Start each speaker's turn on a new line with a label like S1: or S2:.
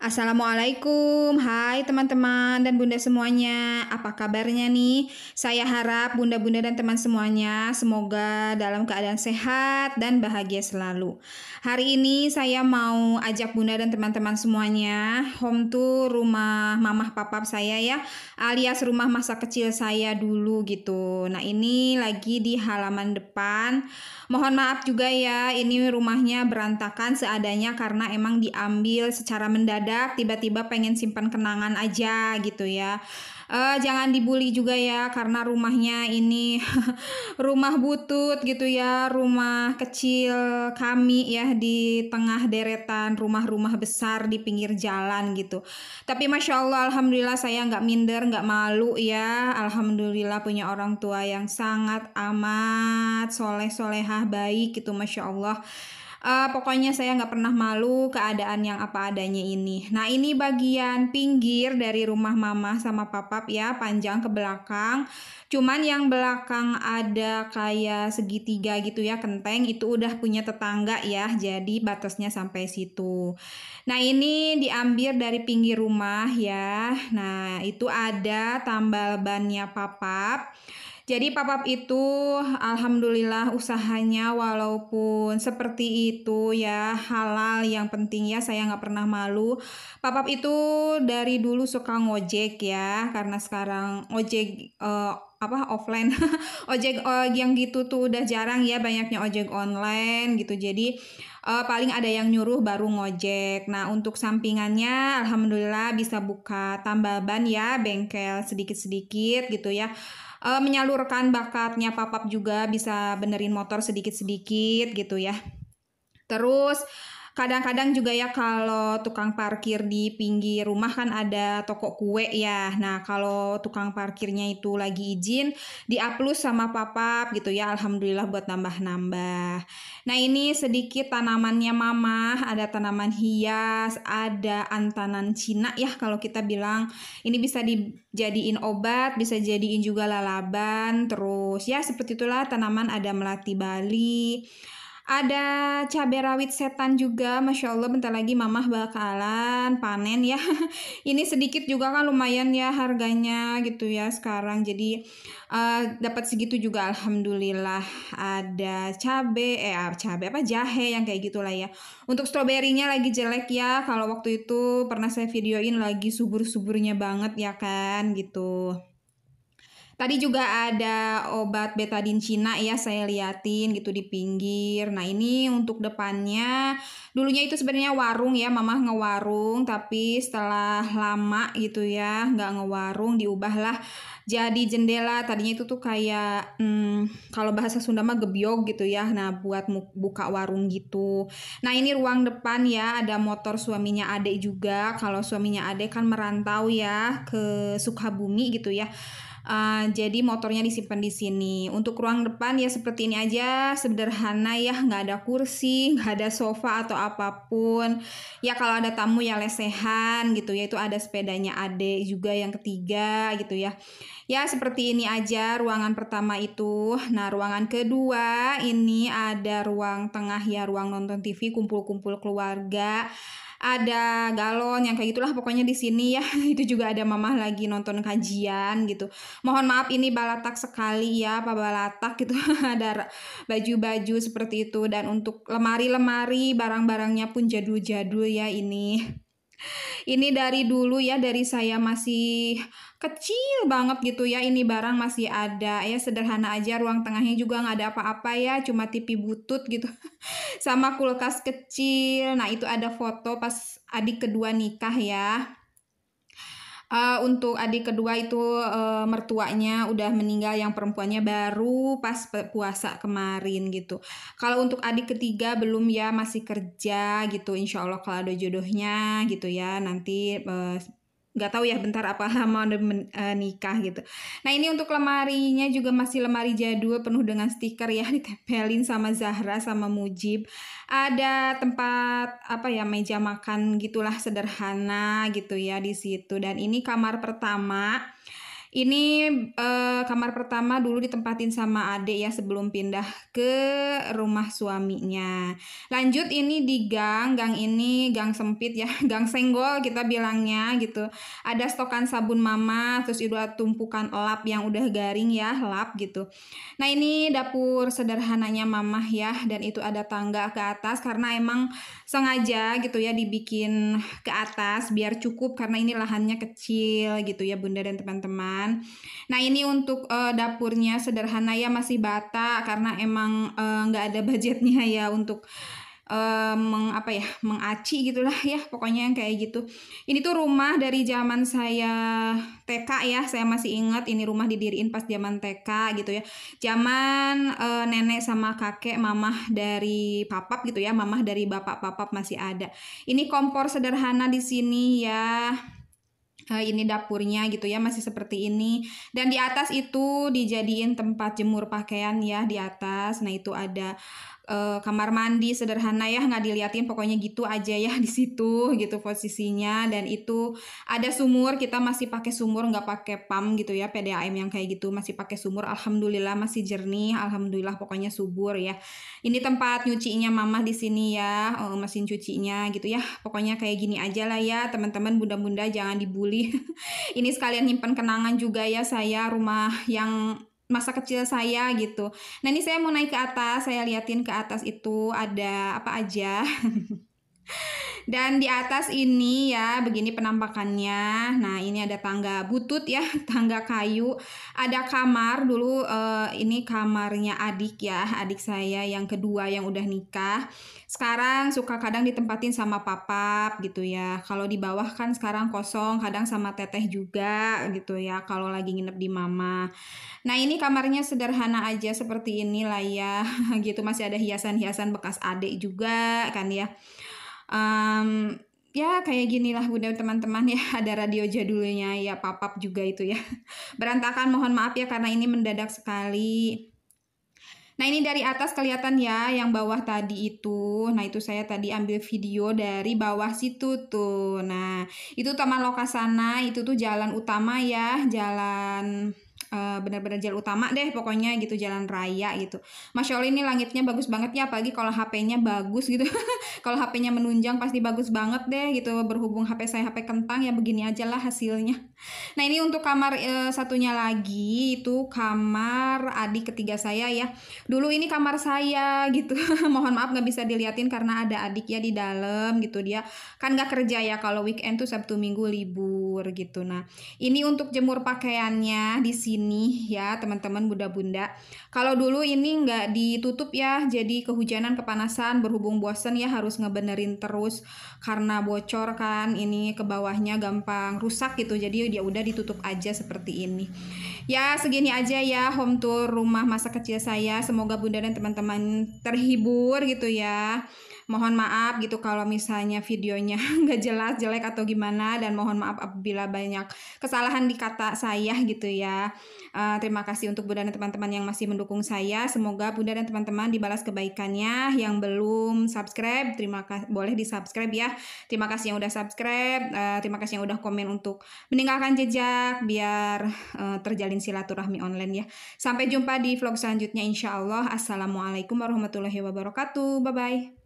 S1: Assalamualaikum, hai teman-teman dan bunda semuanya. Apa kabarnya nih? Saya harap bunda-bunda dan teman semuanya semoga dalam keadaan sehat dan bahagia selalu. Hari ini saya mau ajak bunda dan teman-teman semuanya home tour rumah mamah papap saya ya, alias rumah masa kecil saya dulu gitu. Nah ini lagi di halaman depan. Mohon maaf juga ya, ini rumahnya berantakan seadanya karena emang diambil secara mendadak, tiba-tiba pengen simpan kenangan aja gitu ya. Jangan dibully juga ya, karena rumahnya ini rumah butut gitu ya, rumah kecil kami ya di tengah deretan rumah-rumah besar di pinggir jalan gitu. Tapi Masya Allah, Alhamdulillah saya nggak minder, nggak malu ya. Alhamdulillah punya orang tua yang sangat amat soleh-solehah baik gitu, Masya Allah. Pokoknya saya nggak pernah malu keadaan yang apa adanya ini. Nah ini bagian pinggir dari rumah mama sama papap ya, panjang ke belakang. Cuman yang belakang ada kayak segitiga gitu ya, kenteng itu udah punya tetangga ya, jadi batasnya sampai situ. Nah ini diambil dari pinggir rumah ya. Nah itu ada tambal bannya papap. Jadi papap itu alhamdulillah usahanya walaupun seperti itu ya halal, yang penting ya saya nggak pernah malu. Papap itu dari dulu suka ngojek ya, karena sekarang ojek offline ojek yang gitu tuh udah jarang ya, banyaknya ojek online gitu. Jadi paling ada yang nyuruh baru ngojek. Nah untuk sampingannya alhamdulillah bisa buka tambal ban ya, bengkel sedikit-sedikit gitu ya. Menyalurkan bakatnya papap juga bisa benerin motor sedikit-sedikit gitu ya. Terus kadang-kadang juga ya kalau tukang parkir di pinggir rumah kan ada toko kue ya. Nah, kalau tukang parkirnya itu lagi izin, di-aplus sama papap gitu ya. Alhamdulillah buat nambah-nambah. Nah, ini sedikit tanamannya mama, ada tanaman hias, ada antanan Cina ya kalau kita bilang. Ini bisa dijadiin obat, bisa jadiin juga lalaban. Terus ya seperti itulah tanaman, ada melati Bali. Ada cabai rawit setan juga, Masya Allah bentar lagi mamah bakalan panen ya. Ini sedikit juga kan lumayan ya harganya gitu ya sekarang. Jadi dapat segitu juga alhamdulillah. Ada cabai apa jahe yang kayak gitulah ya. Untuk stroberinya lagi jelek ya. Kalau waktu itu pernah saya videoin lagi subur-suburnya banget ya kan gitu. Tadi juga ada obat betadin Cina ya saya liatin gitu di pinggir. Nah ini untuk depannya, dulunya itu sebenarnya warung ya, mamah ngewarung, tapi setelah lama gitu ya nggak ngewarung, diubahlah jadi jendela. Tadinya itu tuh kayak kalau bahasa Sunda mah gebyog gitu ya, nah buat buka warung gitu. Nah ini ruang depan ya, ada motor suaminya adek juga. Kalau suaminya adek kan merantau ya ke Sukabumi gitu ya. Jadi motornya disimpan di sini. Untuk ruang depan ya seperti ini aja, sederhana ya, nggak ada kursi, nggak ada sofa atau apapun. Ya kalau ada tamu ya lesehan gitu ya, itu ada sepedanya adek juga yang ketiga gitu ya. Ya seperti ini aja ruangan pertama itu. Nah ruangan kedua ini ada ruang tengah ya, ruang nonton TV, kumpul-kumpul keluarga. Ada galon yang kayak gitulah pokoknya di sini ya. Itu juga ada mamah lagi nonton kajian gitu. Mohon maaf ini balatak sekali ya, apa balatak gitu. Ada baju-baju seperti itu, dan untuk lemari-lemari barang-barangnya pun jadul-jadul ya ini. Ini dari dulu ya, dari saya masih kecil banget gitu ya, ini barang masih ada ya, sederhana aja. Ruang tengahnya juga nggak ada apa-apa ya, cuma TV butut gitu sama kulkas kecil. Nah itu ada foto pas adik kedua nikah ya. Untuk adik kedua itu mertuanya udah meninggal, yang perempuannya baru pas puasa kemarin gitu. Kalau untuk adik ketiga belum ya, masih kerja gitu. Insya Allah kalau ada jodohnya gitu ya nanti nggak tahu ya bentar apa lama nikah gitu. Nah ini untuk lemarinya juga masih lemari jadul penuh dengan stiker ya, ditempelin sama Zahra sama Mujib. Ada tempat apa ya, meja makan gitulah sederhana gitu ya di situ. Dan ini kamar pertama. Ini kamar pertama dulu ditempatin sama adik ya sebelum pindah ke rumah suaminya. Lanjut ini di gang ini gang sempit ya, gang senggol kita bilangnya gitu. Ada stokan sabun mama, terus itu ada tumpukan lap yang udah garing ya, lap gitu. Nah ini dapur sederhananya mama ya, dan itu ada tangga ke atas karena emang sengaja gitu ya dibikin ke atas biar cukup karena ini lahannya kecil gitu ya Bunda dan teman-teman. Nah ini untuk dapurnya sederhana ya, masih bata karena emang nggak ada budgetnya ya untuk mengaci gitulah ya, pokoknya yang kayak gitu. Ini tuh rumah dari zaman saya TK ya, saya masih ingat ini rumah didiriin pas zaman TK gitu ya, zaman nenek sama kakek, mamah dari papap gitu ya, mamah dari bapak papap masih ada. Ini kompor sederhana di sini ya. Ini dapurnya gitu ya, masih seperti ini, dan di atas itu dijadiin tempat jemur pakaian ya di atas. Nah itu ada kamar mandi sederhana ya, nggak diliatin pokoknya gitu aja ya di situ gitu posisinya. Dan itu ada sumur, kita masih pakai sumur nggak pakai pam gitu ya, PDAM yang kayak gitu, masih pakai sumur. Alhamdulillah masih jernih, alhamdulillah pokoknya subur ya. Ini tempat nyucinya mama di sini ya, mesin cucinya gitu ya, pokoknya kayak gini aja lah ya teman-teman, bunda-bunda jangan dibully. Ini sekalian nyimpen kenangan juga ya, saya rumah yang masa kecil saya gitu. Nah ini saya mau naik ke atas, saya liatin ke atas itu ada apa aja. Dan di atas ini ya begini penampakannya. Nah ini ada tangga butut ya, tangga kayu. Ada kamar dulu, ini kamarnya adik ya, adik saya yang kedua yang udah nikah. Sekarang suka kadang ditempatin sama papap gitu ya. Kalau di bawah kan sekarang kosong, kadang sama teteh juga gitu ya kalau lagi nginep di mama. Nah ini kamarnya sederhana aja seperti inilah ya gitu, masih ada hiasan-hiasan bekas adik juga kan ya. Ya kayak gini lah Bunda teman-teman ya, ada radio jadulnya ya, papap juga itu ya. Berantakan, mohon maaf ya karena ini mendadak sekali. Nah ini dari atas kelihatan ya yang bawah tadi itu. Nah itu saya tadi ambil video dari bawah situ tuh. Nah itu Taman Lokasana, itu tuh jalan utama ya, jalan benar-benar jalan utama deh pokoknya gitu, jalan raya gitu. Masya Allah ini langitnya bagus banget ya, apalagi kalau HP-nya bagus gitu. Kalau HP-nya menunjang pasti bagus banget deh gitu, berhubung HP saya HP kentang ya begini aja lah hasilnya. Nah ini untuk kamar satunya lagi, itu kamar adik ketiga saya ya. Dulu ini kamar saya gitu. Mohon maaf nggak bisa diliatin karena ada adik ya di dalam gitu, dia kan nggak kerja ya, kalau weekend tuh Sabtu Minggu libur gitu. Nah ini untuk jemur pakaiannya di sini ya teman-teman bunda-bunda. Kalau dulu ini nggak ditutup ya, jadi kehujanan kepanasan berhubung bosen ya harus ngebenerin terus karena bocor kan, ini ke bawahnya gampang rusak gitu, jadi dia udah ditutup aja seperti ini. Ya segini aja ya home tour rumah masa kecil saya, semoga bunda dan teman-teman terhibur gitu ya. Mohon maaf gitu kalau misalnya videonya nggak jelas, jelek atau gimana, dan mohon maaf apabila banyak kesalahan di kata saya gitu ya. Terima kasih untuk bunda dan teman-teman yang masih mendukung saya, semoga bunda dan teman-teman dibalas kebaikannya. Yang belum subscribe, terima kasih, boleh di subscribe ya. Terima kasih yang udah subscribe, terima kasih yang udah komen untuk meninggalkan jejak biar terjalin silaturahmi online ya. Sampai jumpa di vlog selanjutnya insya Allah. Assalamualaikum warahmatullahi wabarakatuh. Bye bye.